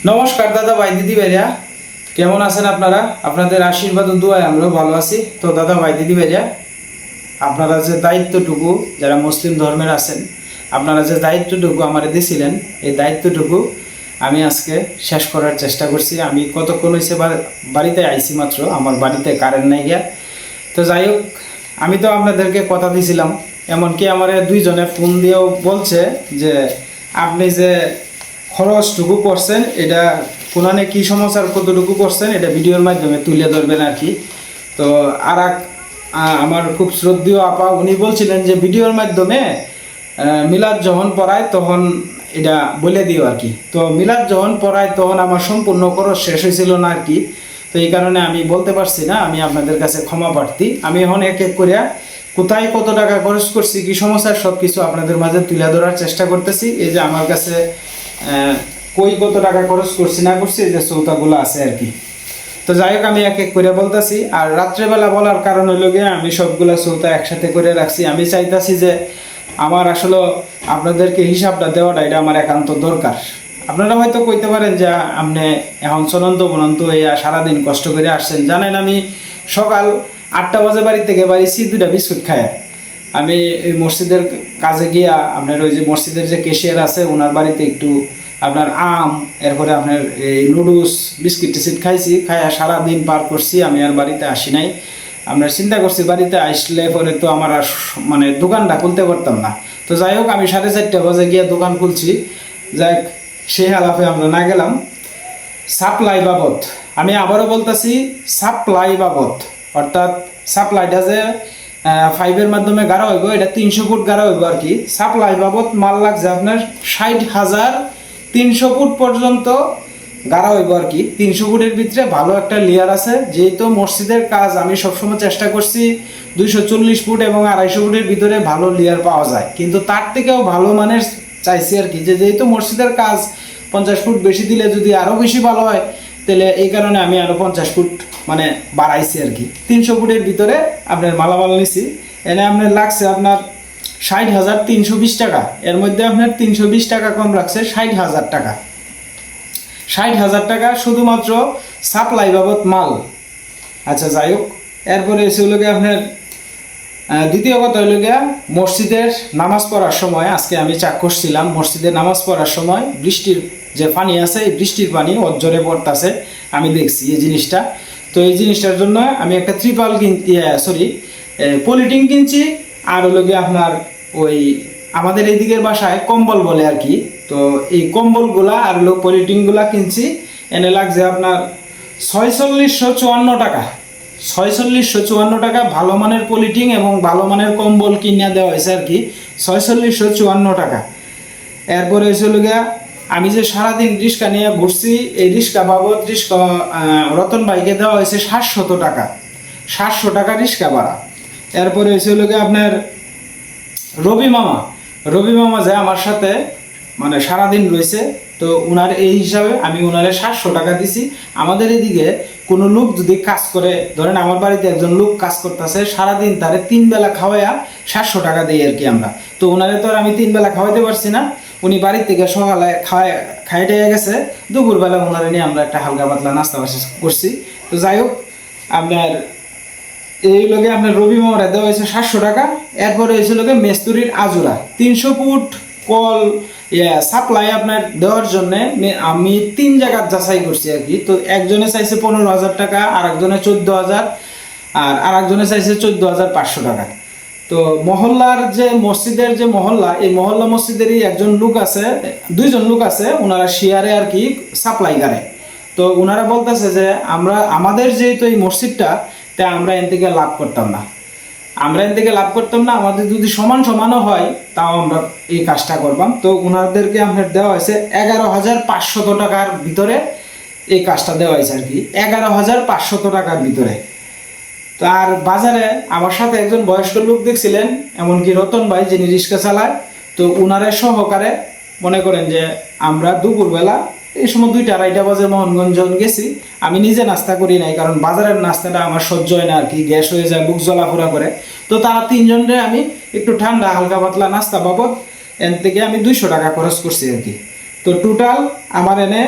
নমস্কার দাদা ভাই দিদি ভাইরা, কেমন আছেন আপনারা? আপনাদের আশীর্বাদ ও দোয়ায় আমরাও ভালো আছি। তো দাদা ভাই দিদি ভাইরা, আপনারা যে দায়িত্বটুকু, যারা মুসলিম ধর্মের আছেন, আপনারা যে দায়িত্বটুকু আমার দিয়েছিলেন, এই দায়িত্বটুকু আমি আজকে শেষ করার চেষ্টা করছি। আমি কতক্ষণ হয়েছে বাড়িতে আইছি মাত্র, আমার বাড়িতে কারেন্ট নাই গিয়া। তো যাই হোক, আমি তো আপনাদেরকে কথা দিয়েছিলাম, এমনকি আমার দুইজনে ফোন দিয়েও বলছে যে আপনি যে খরচটুকু করছেন এটা কোনানে কী সমস্যার কতটুকু করছেন এটা ভিডিওর মাধ্যমে তুলে ধরবেন আর কি। তো আর আমার খুব শ্রদ্ধেয় আপা উনি বলছিলেন যে ভিডিওর মাধ্যমে মিলাদ যখন পড়ায় তখন এটা বলে দিও আর কি। তো মিলাদ যখন পড়ায় তখন আমার সম্পূর্ণ খরচ শেষ হয়েছিল না আর কি। তো এই কারণে আমি বলতে পারছি না, আমি আপনাদের কাছে ক্ষমা প্রার্থী। আমি এখন এক এক করে কোথায় কত টাকা খরচ করছি, কী সমস্যার সব কিছু আপনাদের মাঝে তুলে ধরার চেষ্টা করতেছি। এই যে আমার কাছে কই কত টাকা খরচ করছি না করছি, এই যে চৌতাগুলো আছে আর কি। তো যাই হোক, আমি এক এক করে বলতেছি। আর রাত্রেবেলা বলার কারণ হলো গিয়ে আমি সবগুলো চৌতা একসাথে করে রাখছি। আমি চাইতাছি যে আমার আসলে আপনাদেরকে হিসাবটা দেওয়াটা এটা আমার একান্ত দরকার। আপনারা হয়তো কইতে পারেন যে আপনি এখন চলন্ত বলন্ত এই সারাদিন কষ্ট করে আসছেন। জানেন আমি সকাল 8টা বাজে বাড়ি থেকে বাড়িছি 2টা বিস্কুট খায়। আমি এই মসজিদের কাজে গিয়া আপনার ওই যে মসজিদের যে ক্যাশিয়ার আছে ওনার বাড়িতে একটু আপনার আম, এরপরে আপনার এই নুডলস বিস্কিট টিস্কিট খাইছি, খাইয়া সারাদিন পার করছি। আমি আর বাড়িতে আসি নাই। আমরা চিন্তা করছি বাড়িতে আসলে পরে তো আমার আর মানে দোকানটা খুলতে পারতাম না। তো যাই হোক, আমি 4:30 বাজে গিয়ে দোকান খুলছি। যাই সেই হালাফে আমরা না গেলাম। সাপ্লাই বাবদ আমি আবারও বলতেছি, সাপ্লাই বাবদ অর্থাৎ সাপ্লাইটা যে 5-এর মাধ্যমে গাড়া হইব, এটা 300 ফুট গাড়া হইব আর কি। সাপ্লাই বাবদ মাল লাগছে আপনার 60,000, 300 ফুট পর্যন্ত গাড়া হইব আর কি। 300 ফুটের ভিতরে ভালো একটা লেয়ার আছে। যেহেতু মসজিদের কাজ আমি সবসময় চেষ্টা করছি 240 ফুট এবং 250 ফুটের ভিতরে ভালো লেয়ার পাওয়া যায়, কিন্তু তার থেকেও ভালো মানের চাইছি আর কি। যেহেতু মসজিদের কাজ 50 ফুট বেশি দিলে যদি আরও বেশি ভালো হয়, তাহলে এই কারণে আমি আরও 50 ফুট মানে বাড়াইছি আর কি। 300 ফুটের ভিতরে আপনার মালামাল নিছি। এনে আপনার লাগছে আপনার 60,320 টাকা। এর মধ্যে আপনার 320 টাকা কম রাখছে, 60,000 টাকা। 60,000 টাকা শুধুমাত্র সাপ্লাই বাবদ মাল। আচ্ছা যাই হোক, এরপরে এসে হলো গিয়ে আপনার দ্বিতীয় কথা হলো গিয়া মসজিদের নামাজ পড়ার সময় আজকে আমি চাক করছিলাম। মসজিদের নামাজ পড়ার সময় বৃষ্টির যে পানি আছে, এই বৃষ্টির পানি অজ্জরে পড়তেছে, আমি দেখছি এই জিনিসটা। তো এই জিনিসটার জন্য আমি একটা ত্রিপাল পলিটিন কিনছি। আর হলো গিয়ে আপনার ওই আমাদের এই দিকের বাসায় কম্বল বলে আর কি। তো এই কম্বলগুলা আর হলো পলিটিনগুলা কিনছি। এনে লাগছে আপনার 4654 টাকা। 4654 টাকা ভালো মানের পলিটিং এবং ভালো মানের কম্বল কিনে দেওয়া হয়েছে আর কি। 4654 টাকা। এরপরে হয়েছিল গিয়া আমি যে সারাদিন রিক্সা নিয়ে ঘুরছি, এই রিক্সা বাবদ রতন ভাইকে দেওয়া হয়েছে 700 টাকা। 700 টাকা রিক্সা ভাড়া। এরপরে হয়েছিল গিয়ে আপনার রবি মামা যে আমার সাথে মানে সারাদিন রয়েছে, তো উনার এই হিসাবে আমি উনারে 700 টাকা দিছি। আমাদের এদিকে কোনো লোক যদি কাজ করে, ধরেন আমার বাড়িতে একজন লোক কাজ করতেছে, সারাদিন তারে 3 বেলা খাওয়াইয়া 700 টাকা দিই আর কি আমরা। তো উনারে তো আর আমি 3 বেলা খাওয়াইতে পারছি না। উনি বাড়ির থেকে সকালে খাইটে গেছে, দুপুরবেলা উনারে নিয়ে আমরা একটা হালকা পাতলা নাস্তা বাসা করছি। তো যাই হোক, আপনার এই লোকে আপনার রবি মামারা দেওয়া হয়েছে 700 টাকা। এরপরে হয়েছে লোকে মেস্তুরির আজুরা 300 ফুট কল সাপ্লাই আপনার দেওয়ার জন্য আমি 3 জায়গার যাচাই করছি আর কি। তো একজনে চাইছে 15,000 টাকা, আর একজনে 14,000, আর একজনে চাইছে 14,500 টাকা। তো মহল্লার যে মসজিদের যে মহল্লা, এই মহল্লা মসজিদেরই একজন লোক আছে, 2জন লোক আছে, ওনারা শেয়ারে আর কি সাপ্লাই করে। তো ওনারা বলতেছে যে আমাদের যেহেতু এই মসজিদটা, তাই আমরা এন থেকে লাভ করতাম না। আমাদের যদি সমানও হয় তাও আমরা এই কাজটা করবাম। তো ওনাদেরকে আপনার দেওয়া হয়েছে 11,500 টাকার ভিতরে এই কাজটা দেওয়া হয়েছে আর কি। 11,500 টাকার ভিতরে। তো আর বাজারে আমার সাথে একজন বয়স্ক লোক দেখছিলেন, এমনকি রতন ভাই যিনি রিক্সা চালায়, তো উনারে সহকারে মনে করেন যে আমরা দুপুরবেলা এই সময় 2টা-2:30 বাজে মোহনগঞ্জ গেছি। আমি নিজে নাস্তা করি নাই, কারণ বাজারের নাস্তাটা আমার সহ্য হয় না আর কি, গ্যাস হয়ে যায়, বুক জ্বলাফোড়া করে। তো তারা 3জনরে আমি একটু ঠান্ডা হালকা পাতলা নাস্তা বাবদ এন থেকে আমি 200 টাকা খরচ করছি আর কি। তো টোটাল আমার এনে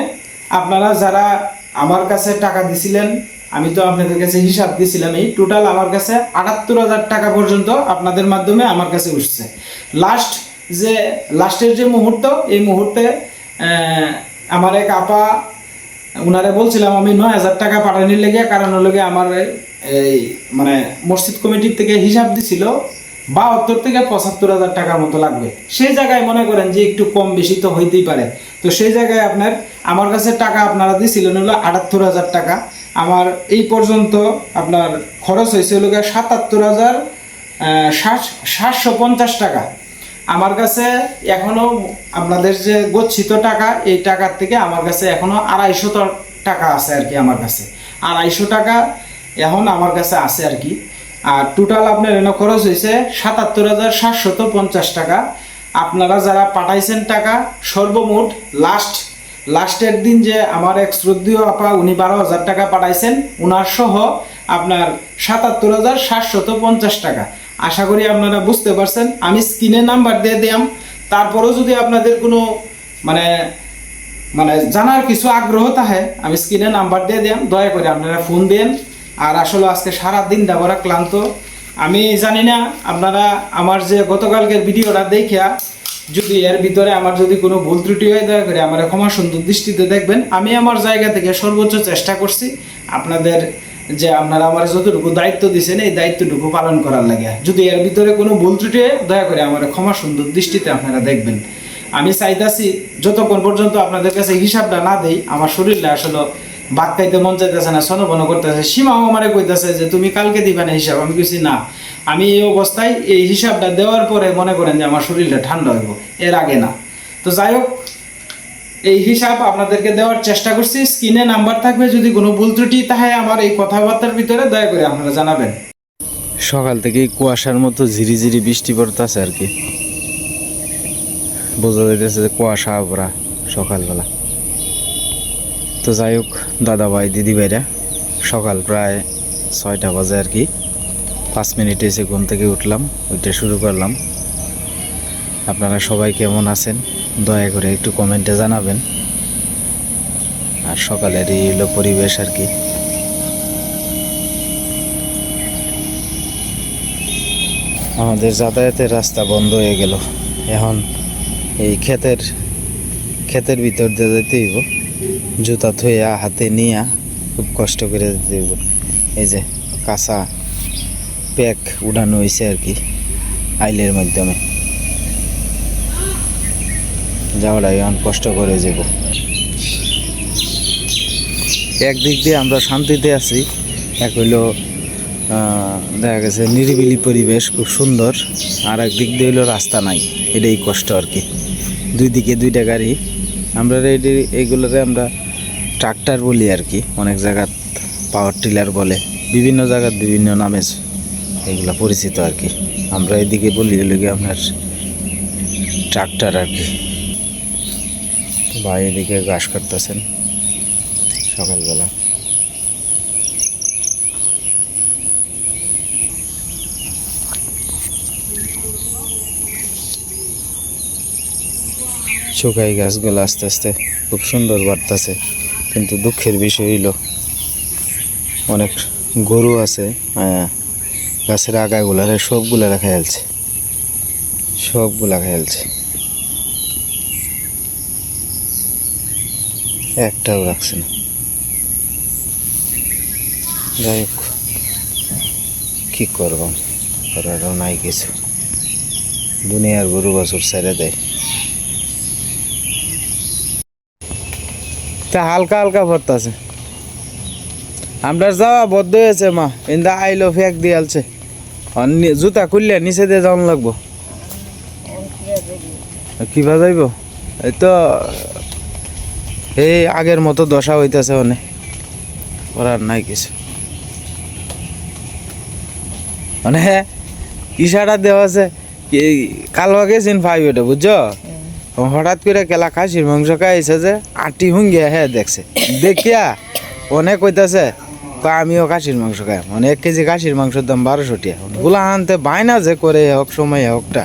আপনারা যারা আমার কাছে টাকা দিছিলেন, আমি তো আপনাদের কাছে হিসাব দিছিলাম, এই টোটাল আমার কাছে ৭৮,০০০ টাকা পর্যন্ত আপনাদের মাধ্যমে আমার কাছে উঠছে। লাস্টের যে মুহূর্ত, এই মুহূর্তে আমার এক আপা, উনারে বলছিলাম আমি ৯,০০০ টাকা পাঠানোর লেগে, কারণ হলো আমার এই মানে মসজিদ কমিটির থেকে হিসাব দিছিল ৭২ থেকে ৭৫,০০০ টাকার মতো লাগবে। সেই জায়গায় মনে করেন যে একটু কম বেশি তো হইতেই পারে। তো সেই জায়গায় আপনার আমার কাছে টাকা আপনারা দিছিলেন হলো ৭৮,০০০ টাকা। আমার এই পর্যন্ত আপনার খরচ হয়েছে হলো ৭৭,৭50 টাকা। আমার কাছে এখনো আপনাদের যে গচ্ছিত টাকা, এই টাকার থেকে আমার কাছে এখনো ২৫০ টাকা আছে আর কি। আমার কাছে ২৫০ টাকা এখন আমার কাছে আছে আর কি। আর টোটাল আপনার এনে খরচ হয়েছে ৭৭,৭50 টাকা। আপনারা যারা পাঠাইছেন টাকা সর্বমোট লাস্টের দিন যে আমার এক শ্রদ্ধেয় আপা, উনি ১২,০০০ টাকা পাঠাইছেন, উনার সহ আপনার ৭৭,৭50 টাকা। আশা করি আপনারা বুঝতে পারছেন। আমি স্ক্রিনে নাম্বার দিয়ে দিলাম, তারপরেও যদি আপনাদের কোনো মানে জানার কিছু আগ্রহ থাকে, আমি স্ক্রিনে নাম্বার দিয়ে দিলাম, দয়া করে আপনারা ফোন দেন। আর আসলে আজকে সারাদিন দাবরা ক্লান্ত। আমি জানি না আপনারা আমার যে গতকালকের ভিডিওটা দেখিয়া যদি এর ভিতরে আমার যদি কোনো ভুল ত্রুটি হয়, দয়া করে আমার ক্ষমা সুন্দর দৃষ্টিতে দেখবেন। আমি আমার জায়গা থেকে সর্বোচ্চ চেষ্টা করছি আপনাদের যে আপনারা আমার যতটুকু দায়িত্ব দিয়েছেন, এই দায়িত্বটুকু পালন করার লাগে। যদি এর ভিতরে কোনো ভুল ত্রুটি হয়, দয়া করে আমার ক্ষমা সুন্দর দৃষ্টিতে আপনারা দেখবেন। আমি চাইতাছি যতক্ষণ পর্যন্ত আপনাদের কাছে হিসাবটা না দেই, আমার শরীরটা আসলে ভাত খাইতে মন চাইতেছে না, সনবন করতেছে। সীমাও আমারে কইতেছে যে তুমি কালকে দিবা না হিসাব। আমি কইছি না, আমি এই অবস্থায় এই হিসাবটা দেওয়ার পরে মনে করেন যে আমার শরীরটা ঠান্ডা হইব, এর আগে না। তো যাই হোক, এই হিসাব আপনাদেরকে দেওয়ার চেষ্টা করছি। স্ক্রিনে নাম্বার থাকবে, যদি কোনো ভুল ত্রুটি থাকে আমার এই কথাবার্তার ভিতরে, দয়া করে আপনারা জানাবেন। সকাল থেকেই কুয়াশার মতো ঝিরিঝিরি বৃষ্টি পড়তেছে আর কি, বোঝা যাইতেছে যে কুয়াশা ভরা সকালবেলা। তো যাই হোক, দাদা ভাই দিদি ভাইরা, সকাল প্রায় ৬টা বাজে আর কি, ৫ মিনিট এসে ঘুম থেকে উঠলাম, ওইটা শুরু করলাম। আপনারা সবাই কেমন আছেন দয়া করে একটু কমেন্টে জানাবেন। আর সকালের এই হলো পরিবেশ আর কি। আমাদের যাতায়াতের রাস্তা বন্ধ হয়ে গেল। এখন এই ক্ষেতের ভিতর দিয়ে যেতে হইব, জুতা থইয়া হাতে নিয়া খুব কষ্ট করে যেতে হইব। এই যে কাঁচা প্যাক উঠানো হয়েছে আর কি আইলের মাধ্যমে, যাওয়াটা এখন কষ্ট করে যাব। একদিক দিয়ে আমরা শান্তিতে আছি, এক হইল দেখা গেছে নিরিবিলি পরিবেশ খুব সুন্দর, আর একদিক দিয়ে হইলো রাস্তা নাই, এটাই কষ্ট আর কি। দুই দিকে দুইটা গাড়ি। আমরা এইগুলোরে আমরা ট্রাক্টর বলি আর কি, অনেক জায়গাত পাওয়ার টিলার বলে, বিভিন্ন জায়গার বিভিন্ন নামে এগুলা পরিচিত আর কি। আমরা এদিকে বলি হলো গিয়ে আপনার ট্রাক্টর আর কি। ভাই এদিকে ঘাস কাটতেছেন সকালবেলা। শুকাই গাছগুলো আস্তে আস্তে খুব সুন্দর বাড়তেছে, কিন্তু দুঃখের বিষয় হইল অনেক গরু আছে গাছের আগাগুলারে সবগুলা খেয়ালছে, একটাও রাখছে না। যাই হোক, কি করব, করারও নাই কিছু। দুনিয়ার গরু বাছুর ছেড়ে দেয়। তা হালকা হালকা ভরতাছে, আমরা যাওয়া বদ্ধ হয়েছে। মা ইন্দা আইলো ফেক দিয়ে আলছে, জুতা খুললে নিচে দিয়ে যাওয়ান লাগবো। কিবা যাইব, এই তো এই আগের মতো দশা হইতেছে, অনেক করার নাই কিছু। মানে ইশারা দেওয়া আছে, কালবা গেছেন ফাইভ এটা বুঝছো, হঠাৎ করে কেলা খাসির মাংস খাইছে যে আটি হুঙ্গিয়া হ্যাঁ দেখছে, দেখিয়া অনেক কইতাছে আমিও খাসির মাংস খাই। মানে 1 কেজি খাসির মাংসের দাম 1200 টাকা। গুলা আনতে বাইনা যে করে হোক সময় হোকটা,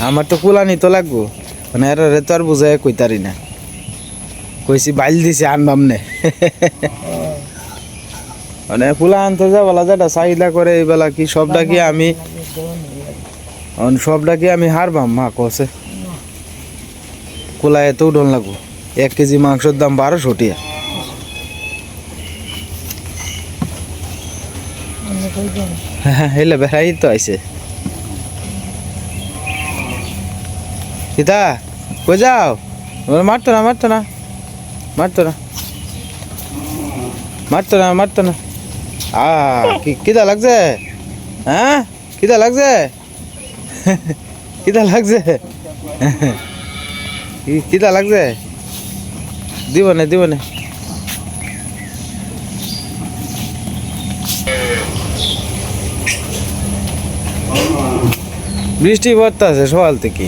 আমার তো কুলানি তো লাগবো, মানে এর তো আর বুঝাই কইতারি না। কইছি বাইল দিছে আনবাম নে মানে ফুলা আনতে যা বলা যেটা চাহিদা করে এই বেলা কি সবটা কি আমি সবটা কি আমি হারবাম মা কছে কোলায় তো উঠন লাগবো 1 কেজি মাংসের দাম 1200 টাকা হেলে বেড়াই তো আইছে সীতা কই যাও মারতো না মারতো না মারতো না মারতো না মারতো না কিদা লাগছে হ্যাঁ কিদা লাগছে কিদা লাগছে কিদা লাগছে দিব না বৃষ্টি পড়তেছে সকাল থেকে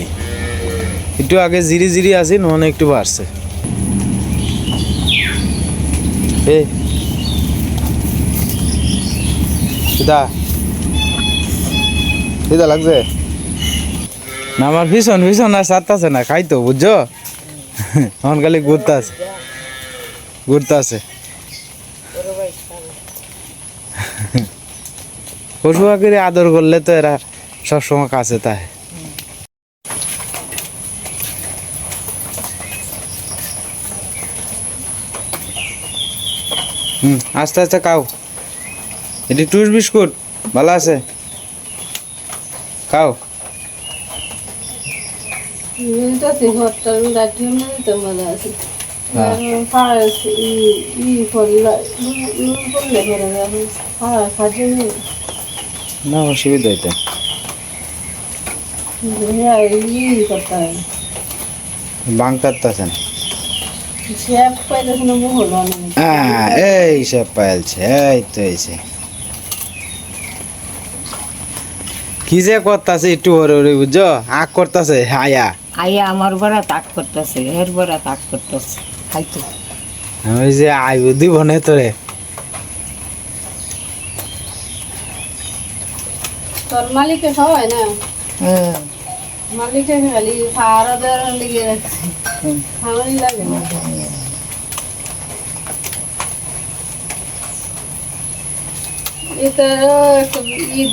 একটু আগে জিরি জিরি আছে নন একটু বাড়ছে কিদা লাগছে না আমার ভীষণ ভীষণ আর সারতাছে না খাইতো বুঝছো এখন খালি ঘুরতে আছে পশু পাখির আদর করলে তো এরা সবসময় কাছে তাই আস্তে আস্তে খাও এটি টুস বিস্কুট ভালো আছে খাও না অসুবিধা হইতে বাংকারতেছেন এই সব পাইলছে এই তো এইছে কি যে করতেছে একটু ওরে বুঝছো আগ করতেছে আয়া আমার বড়া তাক করতেছে এর বড়া তাক করতেছে খাইতো ওই যে আইব দিব না তোরে তোর মালিকে খাওয়ায় না মালিকে খালি খাওয়ার দেওয়ার লেগে রাখছে খাওয়াই লাগে না এটারও একটা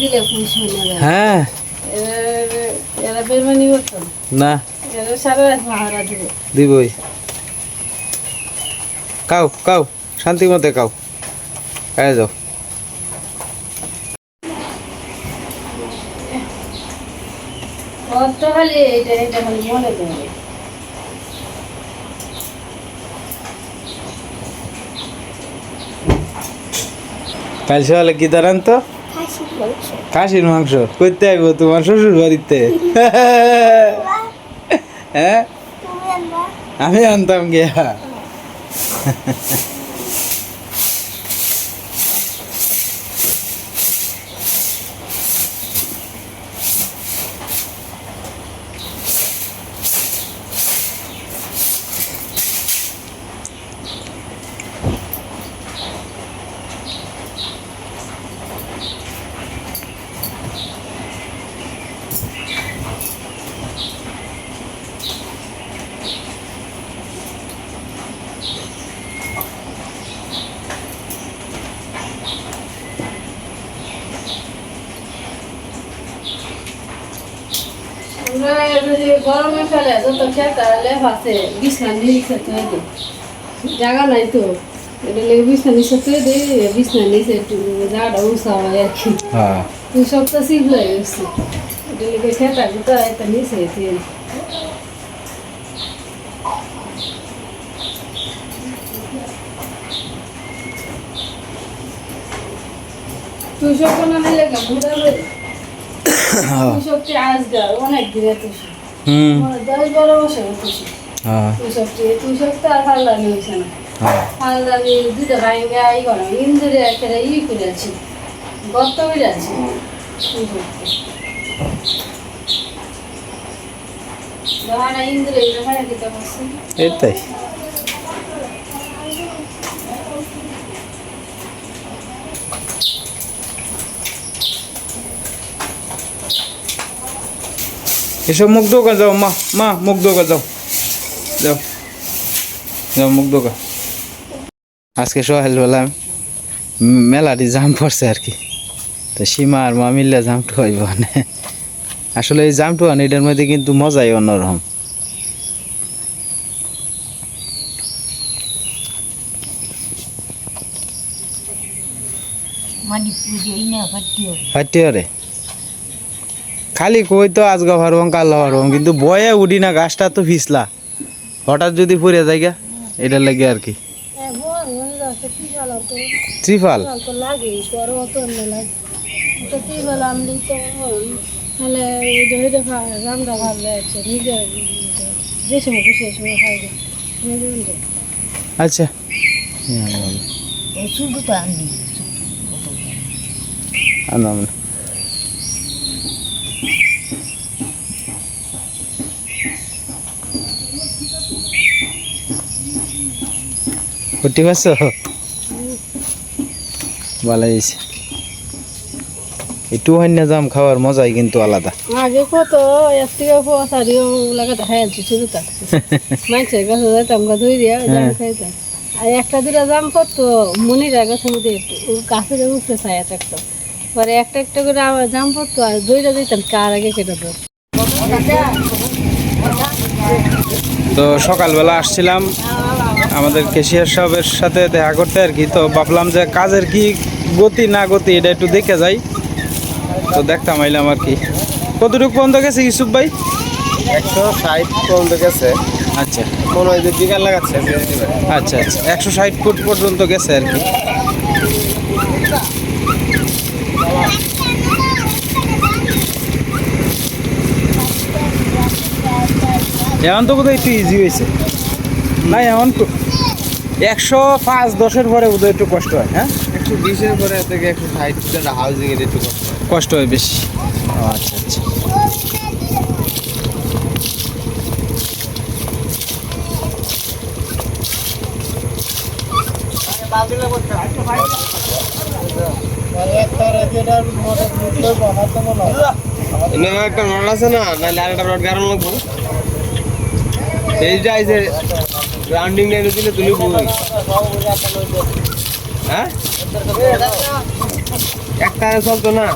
দিলে খুশি হয়ে যায় হ্যাঁ এরা বেরমানি করতো না এরা সারা রাত ভাড়া দিবে দিবই কাও শান্তি মতে কাও খাই যাও কত খালি এটা খালি মনে করে কাল সকালে কি দাঁড়ান তো খাসির মাংস করতে আইব তোমার শ্বশুর বাড়িতে হ্যাঁ আমি আনতাম গিয়া গরমে ফেলে যত খেতে লেপ আছে বিছনা নিচে তুই দে জায়গা নাই তো এটা লেগে বিছনা নিচে তুই দে বিছনা নিচে একটু জায়গাটা উঁচা হয় আর কি তুই সবটা শিখল হয়ে গেছে এটা লেগে খেতে তো এটা নিচে তুই তুই সব কোনো লেগে ঘুরে তুই সবটি আজগা অনেক দিনে তুই 10-12 বছর তুই তুই সব তো আর ভালো লাগে হয়েছে না ভালো লাগে দুটো ভাইঙ্গা ই করো ইন্দুরে একটা ই করে আছি গর্ত করে আছি ইন্দুরে ভাড়া দিতে পারছি এটাই এসব মুখ ধোকা যাও মা মুখ ধোকা যাও মুখ দোকা আজকে সকালবেলা মেলাটি জাম পড়ছে আর কি, তো সীমা আর মা মিললে জামটু হইব মানে। আসলে এই জামটু আনে এটার মধ্যে কিন্তু মজাই অন্যরকম। মানে পুজোই না হটিও ফাটিওরে খালি কই তো আজগা পারবম কাল পারবম, কিন্তু বয়ে উঠি না, গাছটা তো ফিসলা, হঠাৎ যদি পড়ে যায় গা এটার লাগে আর কি। ত্রিফাল তো লাগে তোর অত লাগে তো কি বললাম নি তো তাহলে ধরে দেখা রামদা ভালো আছে নিজে যে সময় খুশি সময় খাই আচ্ছা এই শুধু তো আনবি আনাম উঠি পারছো ভালো হয়েছে। একটু হান্না জাম খাওয়ার মজাই কিন্তু আলাদা। আগে কত এক থেকে সারিও লাগা দেখা যাচ্ছে শুরু থাকছে মাইছে গাছে যাইতাম গা ধুই দিয়া জাম খাইতাম। আর একটা দুটা জাম করতো মনিরা গাছের মধ্যে গাছের উঠতে ছায়া থাকতো, পরে একটা একটা করে আবার জাম পড়তো আর দইটা দিতাম কার আগে কেটে তো। তো সকালবেলা আসছিলাম আমাদের কেশিয়ার সাহেবের সাথে দেখা করতে আর কি, তো ভাবলাম যে কাজের কি গতি না গতি এটা একটু দেখে যাই, তো দেখতাম আইলাম আর কি। কতটুকু পর্যন্ত গেছে ইউসুফ ভাই? 160 পর্যন্ত গেছে। আচ্ছা মনে হয় যে বিকাল লাগাচ্ছে। আচ্ছা আচ্ছা 160 ফুট পর্যন্ত গেছে আর কি। এখন তো বোধহয় একটু ইজি হয়েছে না? এখন 105-10 পরে বোধহয় একটু কষ্ট হয়। হ্যাঁ 120-এর পরে থেকে 160 হাউজিং এর একটু কষ্ট হয় বেশি। ও আচ্ছা আচ্ছা একটা রড আছে না, নাহলে আরেকটা রড গাড়ানো লাগবো। এইটা এই যে গ্রাউন্ডিং লাইনে দিলে তুলি বই। হ্যাঁ একটা চলতো না।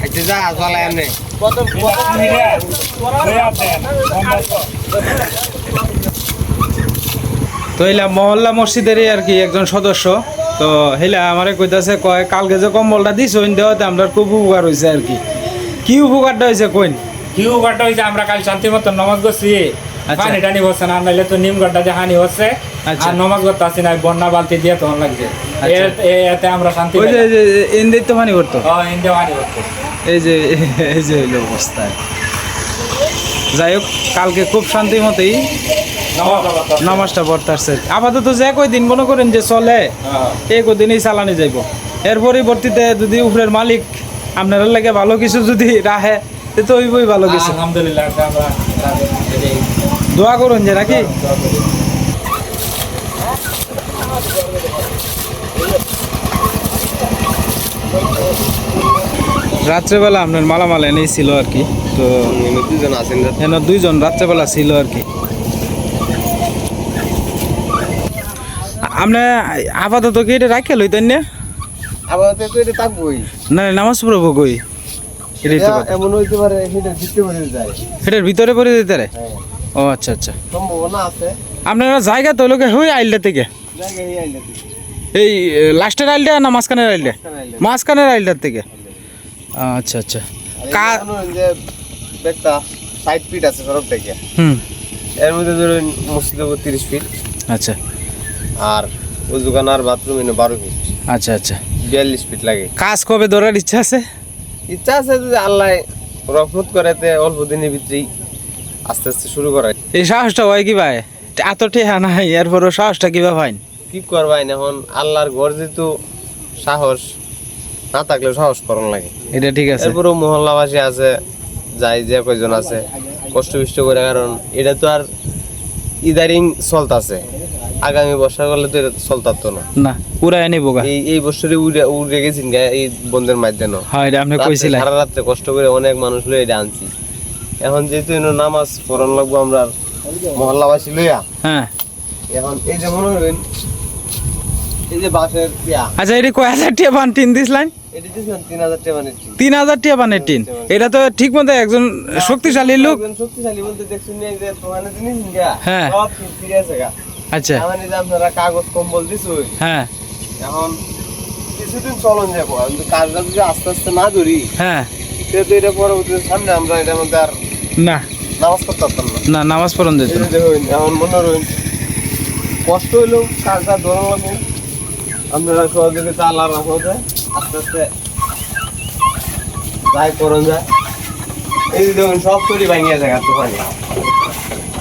আচ্ছা যা চলায় এমনি তো এলা মহল্লা মসজিদেরই আর কি একজন সদস্য, তো হেলা আমারে কইতাছে কয় কালকে যে কম্বলটা দিছ দেওয়াতে আমরা খুব উপকার হয়েছে আর কি। কি উপকারটা হয়েছে কইন? কি উপকারটা হয়েছে, আমরা কাল শান্তি মতো নমাজ করছি, আচ্ছা। পানি টানি হচ্ছে না, নাইলে তো নিম গাড্ডা যে হানি হচ্ছে, আচ্ছা। আর নমাজ করতে আসি না, বন্যা বালতি দিয়ে তখন লাগছে। আচ্ছা। এতে আমরা শান্তি ওই যে এনদের তো পানি করতো, ইন্ডিয়া হানি হচ্ছে। এই যে হইলো অবস্থা। যাই হোক কালকে খুব শান্তি মতেই নামাজটা পড়তে আসছে। আপাতত যে কয়দিন মনে করেন যে চলে এই কদিনই চালানি যাইব, এর পরিবর্তিতে যদি উপরের মালিক আপনার লাগে ভালো কিছু যদি রাখে তো ওইবই ভালো কিছু। আলহামদুলিল্লাহ আমরা দোয়া করুন যে নাকি। রাত্রেবেলা আপনার মালামাল এনেই ছিল আর কি, তো দুজন আছেন। এনে 2 জন রাত্রেবেলা ছিল আর কি। আপনি আপাতত কি এটা রাখে লইতেন না? আবার তো এটা থাকবোই না নামাজ পড়বো কই? এমন হইতে পারে সেটা জিততে পারে যায়, এটার ভিতরে পড়ে দিতে রে? ও আচ্ছা আচ্ছা সম্ভাবনা আছে। আপনারা জায়গা তো লোকে হই আইলটা থেকে জায়গা এই আইলে এই লাস্টের আইলটা না মাঝখানের আইলটা? মাঝখানের আইলটার থেকে। আচ্ছা আচ্ছা যে একটা 60 ফিট আছে সড়ক থেকে, হুম এর মধ্যে ধরুন মসজিদে 30 ফিট আচ্ছা আর ওজুখান আর বাথরুম এনে 12 ফিট, আচ্ছা আচ্ছা 42 ফিট লাগে। কাজ কবে ধরার ইচ্ছা আছে? ইচ্ছা আছে যদি আল্লাহ রহমত করেতে অল্প দিনের ভিতরেই আস্তে আস্তে শুরু করায়। এই সাহসটা হয় কি ভাই? এত ঠেহা নাই এরপরও সাহসটা কিভাবে হয়? কি করবাই এখন আল্লাহর ঘর যেহেতু সাহস না থাকলে সাহস করন লাগে। এটা ঠিক আছে। এরপরও মহল্লাবাসী আছে, যাই যে কয়জন আছে কষ্ট বিষ্ট করে, কারণ এটা তো আর ইদারিং চলতাছে, আগামী বর্ষা করলে তো এটা চলতাতো না। না পুরাই নিব গা। এই বছরে উড়ে গেছেন গা এই বন্ধের মাধ্যমে। হ্যাঁ এটা আপনি কইছিলেন। সারা রাত্রে কষ্ট করে অনেক মানুষ লয়ে এটা আনছি। এখন যেহেতু নামাজ পড়ান লাগবো আমরা, মহল্লাবাসী লইয়া হ্যাঁ এখন এই যে মনে করেন এই যে বাঁশের ইয়া আচ্ছা এটি কয় হাজার টাকা পান টিন দিছিলেন? এটা দিয়েছিলাম 3,000 টাকা মানে 3,000 টাকা পানের টিন। এটা তো ঠিক মতো একজন শক্তিশালী লোক। একজন শক্তিশালী বলতে দেখছেন না, এই যে দোকানে জিনিস নিয়া হ্যাঁ। সব ফিরে আছে গা। আচ্ছা মানে যে আপনারা কাগজ কম্বল দিছই, হ্যাঁ এখন কিছুদিন চলন যাবো, কিন্তু কাজটা যদি আস্তে আস্তে না ধরি হ্যাঁ সেহেতু এটা পরবর্তীতে সামনে আমরা এটার মধ্যে আর না নামাজ পড়তে পারতাম না। না নামাজ পড়ন যেত এই না। যে দেখুন, এখন মনে রইন কষ্ট হইলেও কাজটা ধরা লাগবো, আপনারা সহযোগিতা আল্লাহর রহমতে আস্তে আস্তে যাই করুন যায়। এই যে দেখুন সব তৈরি ভাঙিয়ে যায় দোকানে,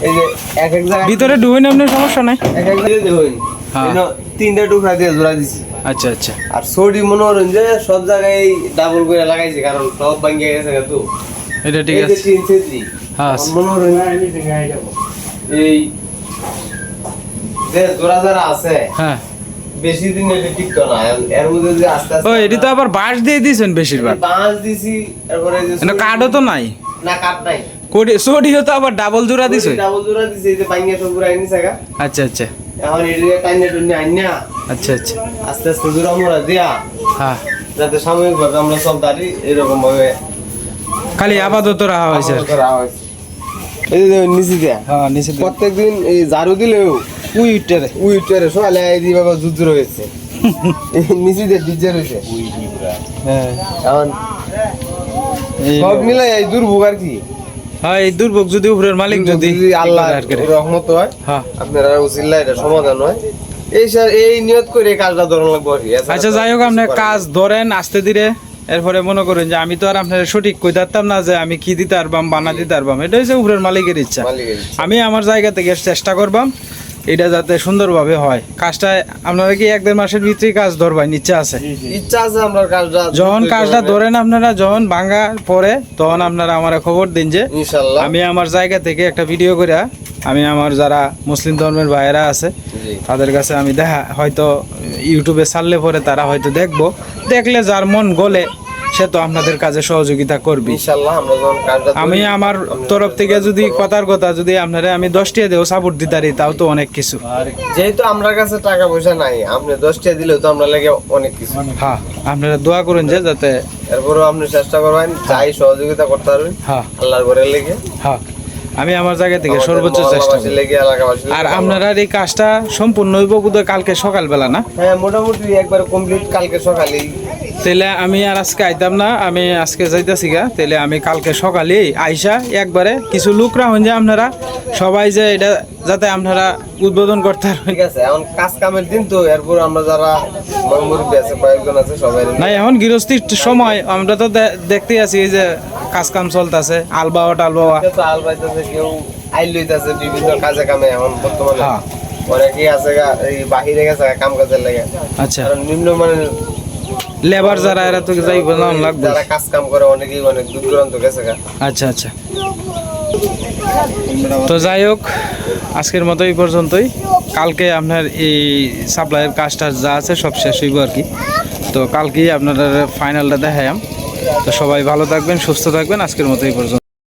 এই যে এক এক জায়গায় ভিতরে ডুবেন আপনার সমস্যা নাই? এক এক জায়গায় দেখুন হ্যাঁ। 3টা টুকরা দিয়ে জোড়া দিছি। আচ্ছা আচ্ছা আর সরি মনে করেন যে সব জায়গায় ডাবল করে লাগাইছি, কারণ সব ভাঙিয়ে গেছে তো। এটা ঠিক এই যে আছে। 3 সেটি হ্যাঁ মনে করেন এই যে জোড়া যারা আছে হ্যাঁ বেশি দিন এটা টিকতো না, এর মধ্যে যে আস্তে ও আস্তে এটি তো আবার বাঁশ দিয়ে দিয়েছেন বেশিরভাগ। বাঁশ দিছি, তারপরে যে এটা কাঠও তো নাই, না কাঠ নাই, সোডিও তো আবার ডাবল জোড়া দিছে। ডাবল জোড়া দিছি, এই যে ভাঙিয়ে সব পুরো আইনি জায়গা। আচ্ছা আচ্ছা এখন এটা টাইনে টুনে আইনা আচ্ছা আচ্ছা আস্তে আস্তে জোড়া মোড়া দিয়া হ্যাঁ যাতে সাময়িকভাবে আমরা সব দাঁড়ি এরকম ভাবে খালি আপাতত রাখা হয়েছে আর কি। করা হয়েছে। এই যে দেখুন নিচে দিয়া হ্যাঁ নিচে প্রত্যেকদিন এই ঝাড়ু দিলেও উইটারে সকালে এই দিয়ে বাবা যুদ্ধ রয়েছে নিচে দিয়ে ডিজে রয়েছে হ্যাঁ এখন সব মিলাই এই দুর্ভোগ আর কি। হ্যাঁ এই দুর্ভোগ যদি উপরের মালিক যদি আল্লাহ আর কি। রহমত হয়, হ্যাঁ আপনারা উচিল্লা এটা সমাধান হয়, এই নিয়ত করে কাজটা ধরন লাগবো আর কি। এছাড়া আচ্ছা তো যাই হোক কিছু আপনি করার কাজ নেই। ধরেন আস্তে ধীরে, এরপরে মনে করেন যে আমি তো আর আপনার সঠিক কই দিতাম না যে আমি কি দিতে পারবাম বানা দিতে পারবাম, এটা হচ্ছে উপরের মালিকের ইচ্ছা। মালিকের ইচ্ছা। আমি আমার জায়গা থেকে চেষ্টা করবাম এটা যাতে সুন্দরভাবে হয়। কাজটা আপনারা কি 1-1.5 মাসের ভিতরেই কাজ ধরবেন ইচ্ছা আছে? ইচ্ছা আছে আমরা কাজটা যখন কাজটা ধরেন আপনারা যখন ভাঙা পরে তখন আপনারা আমার খবর দিন যে ইনশাআল্লাহ। আমি আমার জায়গা থেকে একটা ভিডিও করে আমি আমার যারা মুসলিম ধর্মের ভাইয়েরা আছে জি। তাদের কাছে আমি দেখা হয়তো ইউটিউবে ছাড়লে পরে তারা হয়তো দেখলে যার মন গলে সে তো আপনাদের কাজে সহযোগিতা করবে। ইনশাআল্লাহ আমরা যখন কাজটা আমি ধরি, আমার তরফ থেকে যদি কথার কথা যদি আপনারা আমি 10 টাকা দেও সাপোর্ট দিতারি তাও তো অনেক কিছু। যেহেতু আমার কাছে টাকা পয়সা নাই, আপনি 10 টাকা দিলেও তো আমরা লাগে অনেক কিছু। হ্যাঁ আপনারা দোয়া করেন যে যাতে এরপরেও আপনি চেষ্টা করবেন যাই সহযোগিতা করতে পারবেন হ্যাঁ আল্লাহর ঘরে লেগে, হ্যাঁ আমি আমার জায়গা থেকে আমাদের সর্বোচ্চ চেষ্টা মহল্লাবাসী করব। লেগে, এলাকাবাসী লেগে আর ভালো। আপনারা এই কাজটা সম্পূর্ণ হইব বোধহয় কালকে সকালবেলা না? হ্যাঁ মোটামুটি একবার কমপ্লিট কালকে সকালেই। তাহলে আমি আর আজকে আইতাম না, আমি আজকে যাইতাছি গা। তাহলে আমি কালকে সকালেই আইসা একবারে কিছু লোকরা হন যে আপনারা সবাই যে এটা যাতে আপনারা উদ্বোধন করতে পারবেন। ঠিক আছে, এখন কাজ কামের দিন তো, এরপর আমরা যারা মুরব্বী আছে কয়েকজন আছে সবাই না এখন গৃহস্থির সময় আমরা তো দেখতেই আছি এই যে কাজ কাম চলতেছে, আলবাওয়া টালবাওয়া। তো আল পাইতেছে, কেউ আইল লইতেছে বিভিন্ন কাজে কামে। এখন বর্তমানে হ্যাঁ। অনেকেই আছে গা, এই বাহিরে গেছে গা কাম কাজের লেগে, আচ্ছা কারণ নিম্ন মানের লেবার যারা এরা তো যাই বললাম লাগবে। যারা কাজ কাম করে অনেকেই অনেক দূর দূরান্ত গেছে গা। আচ্ছা আচ্ছা তো যাই হোক আজকের মতো এই পর্যন্তই। কালকে আপনার এই সাপ্লাইয়ের কাজটা যা আছে সব শেষ হইব আর কি। তো কালকেই আপনারা ফাইনালটা দেখাইম। তো সবাই ভালো থাকবেন, সুস্থ থাকবেন। আজকের মতো এই পর্যন্ত।